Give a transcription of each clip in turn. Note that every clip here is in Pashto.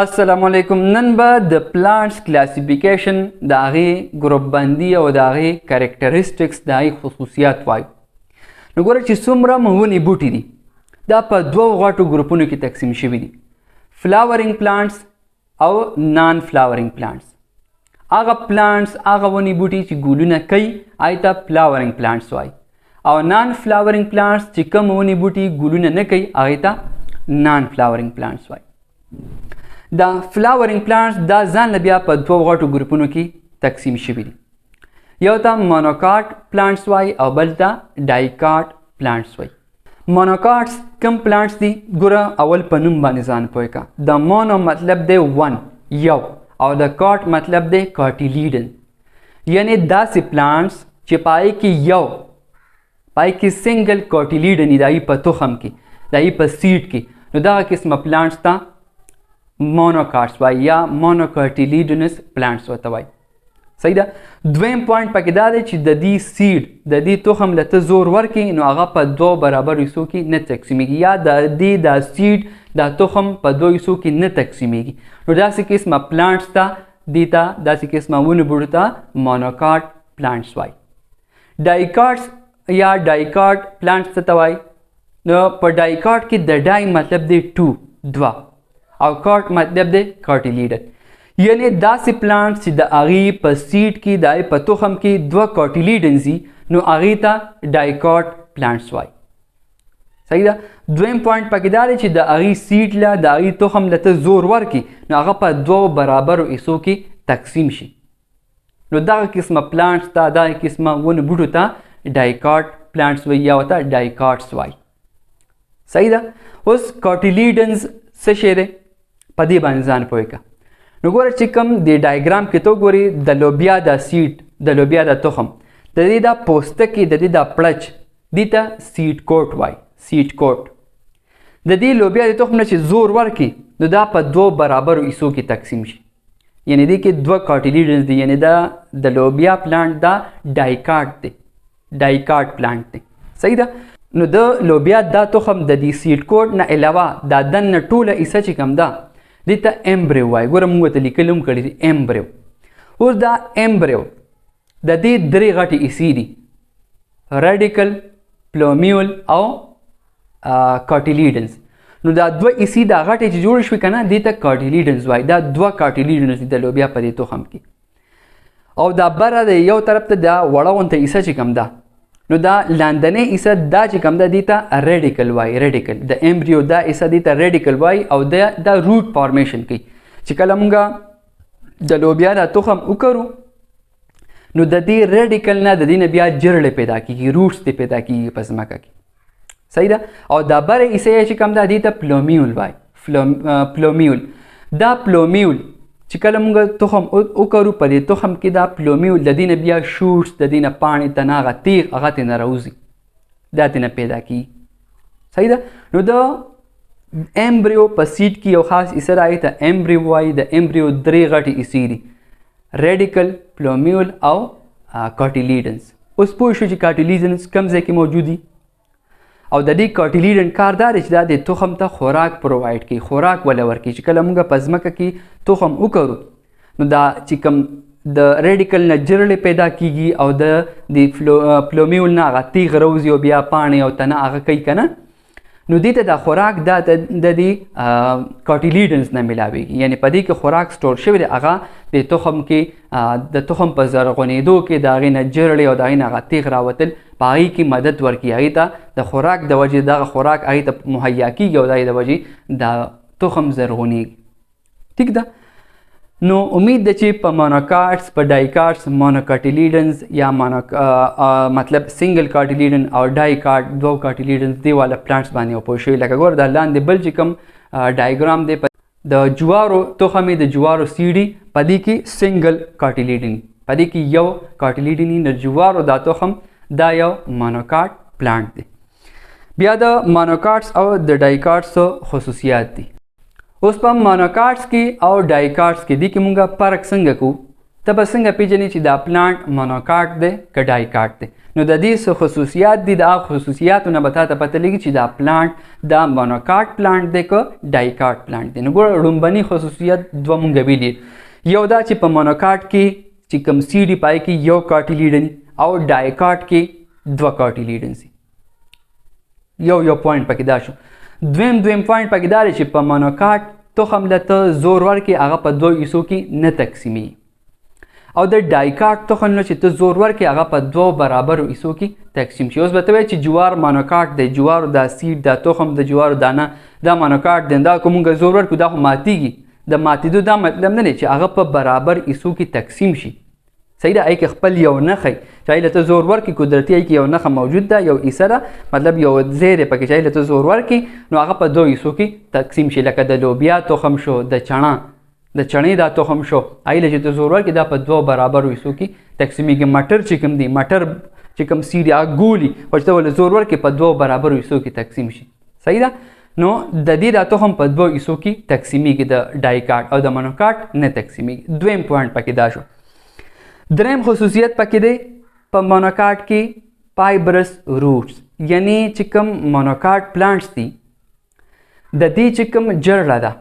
السلام علیکم. نن به د پلانټس کلاسیفیکیشن د هغې ګروپ بندي او د هغې کریکټریسټکس د هغې خصوصیات وایو. نو ګوره چې څومره ونې بوټي دي دا په دوو غټو ګروپونو کې تقسیم شوي دي، فلاورینګ پلانټس او نان فلاورینګ پلانټس. هغه پلانټس هغه ونې بوټي چې ګلونه کوي هغې ته فلاورینګ پلانټس وایي، او نان فلاورینګ پلانټس چې کوم ونې بوټي ګلونه نه کوي هغې ته نان فلاورینګ پلانټس وایي. دا فلاورینګ پلانټس دا ځان له بیا په دوو غټو ګروپونو کې تقسیم شوي دي. یو ته مونوکاټ پلانټس وایي او بل ته ډایکاټ پلانټس وایي. مونوکاټس کوم پلانټس دي؟ ګوره اول په نوم باندې ځان پوه کړه. د مونو مطلب دی ون، یو، او د کاټ مطلب دی کاټیلیډن، یعنی داسې پلانټس چې پای کې یو، پای کې سنګل کاټیلیډن وي د هغې په تخم کې، د هغې په سیډ کې، نو دغه قسمه پلانټس ته مونوکاټس وایي یا مونوکاټیلیډنس پلانټس ورته وایي. صحیح ده. دویم پوینټ پکې دا دی چې د دې سیډ، د دې تخم له ته زور ورکړي نو هغه په دوو برابرو حصو کې نه تقسیمیږي، یا د دې دا سیډ دا تخم په دوو حصو کې نه تقسیمیږي. نو داسې قسمه پلانټس ته، دې ته، داسې قسمه ونو بوټو ته مونوکاټ پلانټس وایي. ډایکاټس یا ډایکاټ پلانټس ته وایي. نو په ډایکاټ کې د ډای مطلب دی ټو، دوه، او کاټ مطلب دی کاټیلیډن، یعنی داسې پلانټس چې د هغې په سیډ کې، د هغې په تخم کې دوه کاټیلیډنز وي نو هغې ته ډایکاټ پلانټس وایي. صحیح ده. دویم پوینټ پکې دا دی چې د هغې سیډ له، د هغې تخم له ته زور ورکړي نو هغه په دوو برابرو حصو کې تقسیم شي. نو دغه قسمه پلانټس ته، دغه قسمه ونو بوټو ته ډایکاټ پلانټس وایي یا ورته ډایکاټس وایي. صحیح ده. اوس کاټیلیډنز څه شی دی؟ په دې باندې ځان پوه کړه. نو ګوره چې کوم د ډایګرام کې ته ګورې د لوبیا دا سیډ، د لوبیا دا تخم، د دې دا پوستکی، د دې دا پړچ، دې ته سیډ کوټ وایي، سیډ کوټ. د دې لوبیا د تخم نه چې زور ورکړي نو دا په دوو برابرو حصو کې تقسیم شي، یعنی دې کې دوه کاټیلیډنز دي، یعنی دا د لوبیا پلانټ دا ډایکاټ دی، ډایکاټ پلانټ دی. صحیح ده. نو د لوبیا دا تخم د دې سیډ کوټ نه علاوه دا دننه ټوله حصه چې کوم ده دې ته ایمبریو وایي. ګوره موږ ورته لیکلي هم کړي دي ایمبریو. اوس دا ایمبریو د دې درې غټې حصې دي، ریډیکل، پلومیول او کاټیلیډنز. نو دا دوه حصې دا غټې چې جوړې شوې که نه دې ته کاټیلیډنز وایي. دا دوه کاټیلیډنز دي د لوبیا په دې تخم کې. او دا بره د یو طرف ته دا وړه غونته حصه چې کوم ده نو دا لاندنۍ حصه دا چې کوم ده دې ته ریډیکل وایي. ریډیکل د ایمبریو دا حصه دې ته ریډیکل وایي او دا روټ فارمیشن کوي. چې کله موږ د لوبیا دا تخم وکرو نو د دې ریډیکل نه د دې نه بیا جرړې پیدا کېږي، روټس دې پیدا کېږي په ځمکه کې. صحیح ده. او دا بره حصه چې کوم ده دې ته پلومیول وایي. پلومیول، دا پلومیول چې کله موږ تخم وکرو په دې تخم کې دا پلومیول د دې نه بیا شوټس، د دې نه پاڼې، تنه هغه تیغ هغه ترې نه راوځي، دا ترې نه پیدا کېږي. صحیح ده. نو د ایمبریو په سیډ کې یو خاص حصه راغی ته ایمبریو وایي. د ایمبریو درې غټې حصې دي، ریډیکل، پلومیول او کاټیلیډنز. اوس پوه شو چې کاټیلیډنز کوم ځای کې موجود دي. او د دې کاټیلیډن کار دا دی چې دا د تخم ته خوراک پرووایډ کوي، خوراک وله ورکوي. چې کله موږ په ځمکه کې تخم وکرو نو دا چې کوم د ریډیکل نه جرړې پیدا کېږي او د پلومیول نه هغه تیغ راوځي او بیا پاڼې او تنه هغه کوي که نه، نو دې ته دا خوراک دا د دې کاټیلیډنز نه میلاویږي. یعنی په دې کې خوراک سټور شوی دی، هغه د تخم کې د تخم په زرغونېدو کې د هغې نه جرړې او د هغې نه هغه تیغ راوتل په هغې کې مدد ورکوي، هغې ته د خوراک د وجې دغه خوراک هغې ته مهیا کېږي او د هغې د وجې د تخم زرغونېږي. ټیک ده. نو امید ده چې په مونوکاټس، په ډایکاټس، مونوکاټیلیډنز یا مطلب سنګل کاټیلیډن او ډایکاټ دوه کاټیلیډنز دې والا پلانټس باندې وپوه شوي. لکه ګوره دا لاندې بل چې کوم ډایګرام دی د جوارو تخم د جوارو سیډي په دې کې سنګل کاټیلیډن، په دې کې یو کاټیلیډن د جوارو دا تخم دا یو مونوکاټ پلانټ دی. بیا د مونوکاټس او د ډایکاټس خصوصیات دي. اوس په مونوکاټس کې او ډایکاټس کې دې کې مونږ فرق څنګه کوو؟ ته به څنګه پیژنې چې دا پلانټ مونوکاټ دی که ډایکاټ دی. نو د دې څه خصوصیات دي، د هغه خصوصیاتو نه به تا ته پته لګي چې دا پلانټ دا مونوکاټ پلانټ دی که ډایکاټ پلانټ دی. نو ګوره لومبني خصوصیت دوه مونږ ویلي، یو دا چې په مونوکاټ کې چې کوم سیډ وي پای کې یو کاټیلیډن او ډایکاټ کې دوه کاټیلیډن سي. یو پوینټ پکې دا شو. دویم پوینټ پکې دا دی چې په مونوکاټ تخم له ته زور ورکړي هغه په دوه حصو کې نه تقسیمي، او د ډایکاټ تخم له چې ته زور ورکړي هغه په دوه برابرو حصو کې تقسیم شي. اوس به ته وایې چې جوار مونوکاټ دی، جوارو دا سیډ دا تخم د جوارو دانه دا مونوکاټ دی، دا که مونږ زور ورکړو دا خو ماتېږي. د ماتېدو دا مطلب نه دی چې هغه په برابر حصو کې تقسیم شي. صحیح ده. ای که خپل یو نښی چې ای له ته زور ورکړي قدرتي ای کې یو نښه موجود ده، یو حصه ده، مطلب یو ځای دی پکې چې ای له ته زور ورکړي نو هغه په دوه حصو کې تقسیم شي. لکه د لوبیا تخم شو، د چڼې دا تخم شو، ای له چې ته زور ورکړي دا په دوه برابرو حصو کې تقسیمیږي. مټر چې کوم دی، مټر چې کوم سیډ هغه ګولي خو چې ته ولې زور ورکړي په دوه برابرو حصو کې تقسیم شي. صحیح ده. نو د دې دا تخم په دوه حصو کې تقسیمیږي، د ډایکاټ او د مونوکاټ نه تقسیمیږي. دویم پوینټ پکې دا شو. دریم خصوصیت پکې دی په مونوکاټ کې فایبرس روټس، یعنی چې کوم مونوکاټ پلانټس دي د دې چې کوم جرړه ده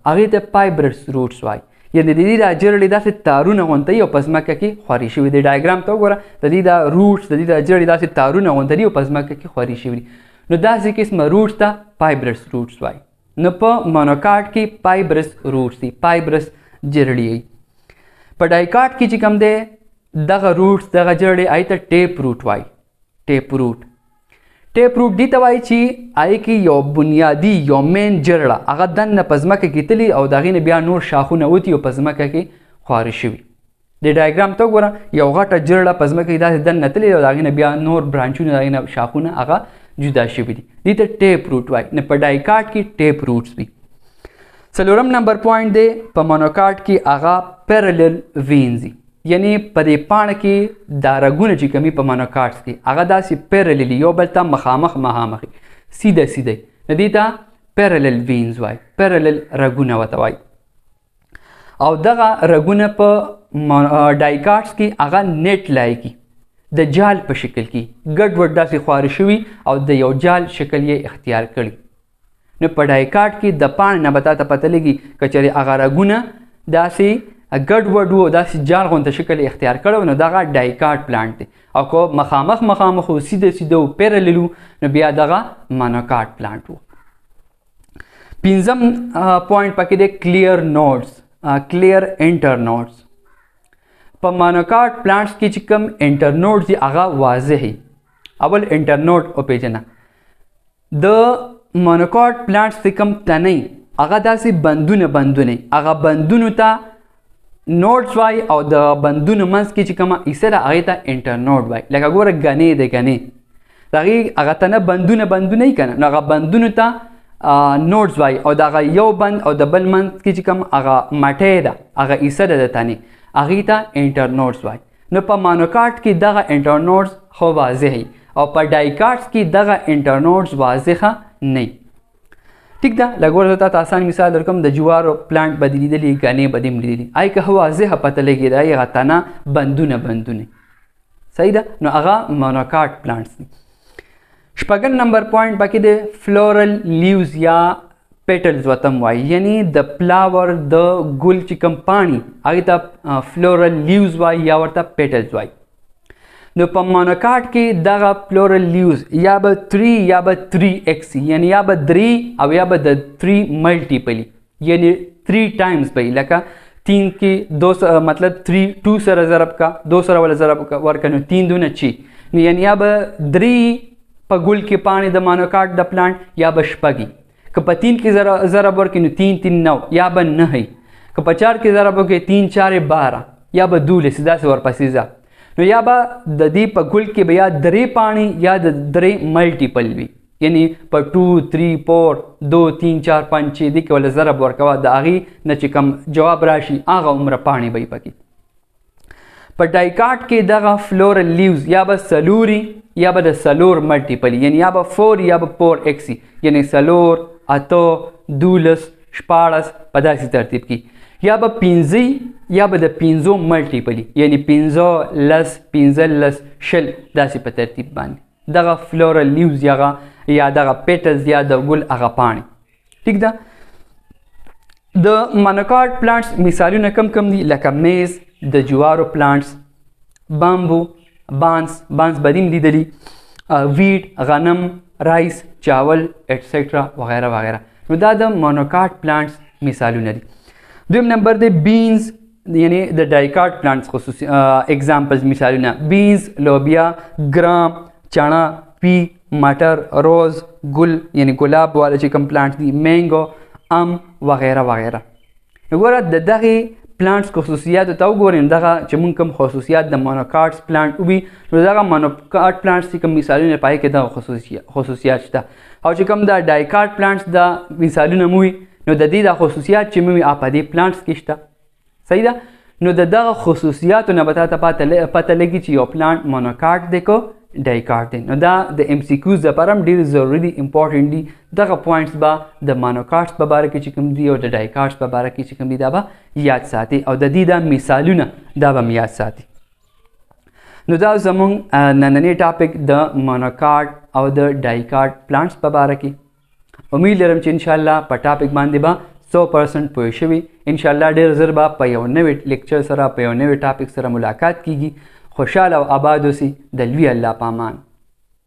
هغې ته فایبرس روټس وایي. یعنې د دې دا جرړې داسې تارونه غوندې دي او په ځمکه کې خورې شوي دي. ډایګرام ته وګوره، د دې دا روټس د دې دا جرړې داسې تارونه غوندې دي او په ځمکه کې خورې شوي دي. نو داسې قسمه روټس ته فایبرس روټس وایي. نو په مونوکاټ کې فایبرس روټس دي، فایبرس جرړې. په ډایکاټ کې چې کوم دی دغه روټس دغه جرړې هغې ته ټیپ روټ وایي. ټیپ روټ دې ته وایي چې هغې کې یو بنیادي یو مین جرړه هغه دننه په ځمکه کې تلي او د هغې نه بیا نور شاخونه وتي او په ځمکه کې خواره شوي. د ډایګرام ته وګوره، یو غټه جرړه په ځمکه کې داسې دننه تللې او د هغې نه بیا نور برانچونه د هغې نه شاخونه هغه جدا شوي دي. دې ته ټیپ روټ وایي. نه په ډایکاټ کې ټیپ روټس وي. څلورم نمبر پوینټ دی په مونوکاټ کې هغه پیرلل وینز دي، یعنی په دې پاڼه کې دا رګونه چې کومي په مونوکاټس کې هغه داسې پیرلل یو بل ته مخامخ سیده نو دې ته پیرلل وینز وایي، پیرلل رګونه ورته وایي. او دغه رګونه په ډایکاټس کې هغه نیټ لایقي د جال په شکل کې ګډ وډ داسې خواره شوي او د یو جال شکل یې اختیار کړي. نو په ډایکاټ کې د پاڼې نه به تا ته پته لګي که چېرې هغه رګونه داسې ګډ وډ و، داسې جال غونته شکل اختیار کړی نو دغه ډایکاټ پلانټ دی. او که مخامخ و سیده و پیرلل و نو بیا دغه مونوکاټ پلانټ و. پنځم پوینټ پکې دی کلیر نوډس، کلیر انټرنوډس. په مونوکاټ پلانټس کې چې کوم انټرنوډس دي هغه واضح وي. اول انټرنوډ وپېژنه. د مونوکاټ پلانټس چې کوم تنې هغه داسې بندونه هغه بندونو ته نوډس وایي او د بندونو منځ کې چې کومه حصه ده هغې ته انټرنوډ وایي. لکه ګوره ګنې دی، ګنې د هغې هغه تنه بندونه وي که نه، نو هغه بندونو ته نوډس وایي. او د هغه یو بند او د بل منځ کې چې کوم هغه مټۍ ده هغه حصه ده د تنې هغې ته انټرنوډس وایي. نو په مونوکاټ کې دغه انټرنوډس خو واضح وي او په ډایکاټس کې دغه انټرنوډس واضحه نه وي. ټیک ده. لږ ورته تاته آسان مثال درکوم، د جوارو پلانټ به دې لیدلي، ګنې به دې هم لیدلي. هغې که واضحه پته لګي د هغې هغه تنه بندونه. صحیح ده. نو هغه مونوکاټ پلانټس دي. شپږم نمبر پوینټ پکې دی فلورل لیوز یا پیټلز ورته هم وایي، یعنی د فلاور د ګل چې کوم پاڼې هغې ته فلورل لیوز وایي یا ورته پیټلز وایي. نو په مونوکاټ کې دغه فلورل لیوز یا به 3 یا به 3x یعنی یا به 3 او یا به د 3 ملټیپلی یعنی 3 ټایمز به لکه 3 کې 2 مطلب 2 سره ضرب کا 2 سره ولا ضرب ورکه نو 3 دونه چی نو یعنی یا به 3 په ګل کې پانی د مونوکاټ د پلانټ یا به شپږي که په 3 کې ضرب ورکې نو 3 3 9 یا به 9 که په 4 کې ضرب ورکې 3 4 12 یا به 12 داسې ورپسې ځه نو یا به د دې په ګل کې به یا 3 پانی یا د 3 ملټیپل وي یعنی په 2 3 4 2 3 4 5 6 دې کې ول ضرب ورکوه د هغې نه چې کوم جواب راشي هغه عمره پانی به یې پکې په ډایکاټ کې دغه فلورل لیوز یا به څلوري یا به د څلور ملټیپل یعنی یا به 4 یا به 4x یعنی څلور 8 12 14 په داسې ترتیب کې یا به 5 یا به د 5 ملټیپلی یعنی 15 لس 15 شل داسې په ترتیب باندې دغه فلورل لیوز یا دغه پیټلز یا د ګل هغه پاڼې ټیک ده. د مونوکاټ پلانټس مثالونه کم کم دي لکه میز د جوارو پلانټس بامبو بانس بدیم لیدلی ویټ غنم رایس چاول اټسټرا وغیره وغیره. نو دا د مونوکاټ پلانټس مثالونه دي. دویم نمبر دی بینز یعنی د ډایکاټ پلانټس خصوصي اگزامپلز مثالونه بینز لوبیا ګرام چنا پی مټر روز ګل یعنی ګلاب والا چې کوم پلانټ دي مینګو ام وغیره وغیره. وګوره د دغه پلانټس خصوصیات ته وګورئ دغه چې موږ کوم خصوصیات د مونوکاټس پلانټ وي نو دغه مونوکاټ پلانټس چې کوم مثالونه پای کې دغه خصوصیات شته او چې کوم د ډایکاټ پلانټس د مثالونه مو نو د دې د خصوصیات چې موږ په دې پلانټس کې شته صحیح ده. نو د دغه خصوصیاتو نه به تاته پته لګي چې یو پلانټ مونوکاټ دی که ډایکاټ دی. نو دا د ایم سی کیوز لپاره هم ډېر ضروري دي امپورټنټ دي. دغه پوینټس به د مونوکاټس په باره کې چې کوم دي او د ډایکاټس په باره کې چې کوم دي دا به یاد ساتي او د دې د مثالونه دا به هم یاد ساتي. نو دا زموږ نننی ټاپک د مونوکاټ او د ډایکاټ پلانټس په باره کې. امید لرم چې انشاءالله په ټاپک باندې به 100% پوه شوي. انشاءالله ډېر ژر به په یو نوې لیکچر سره په یو نوې ټاپک سره ملاقات کیږي. خوشحاله او آباد اوسئ. د لوی الله په امان.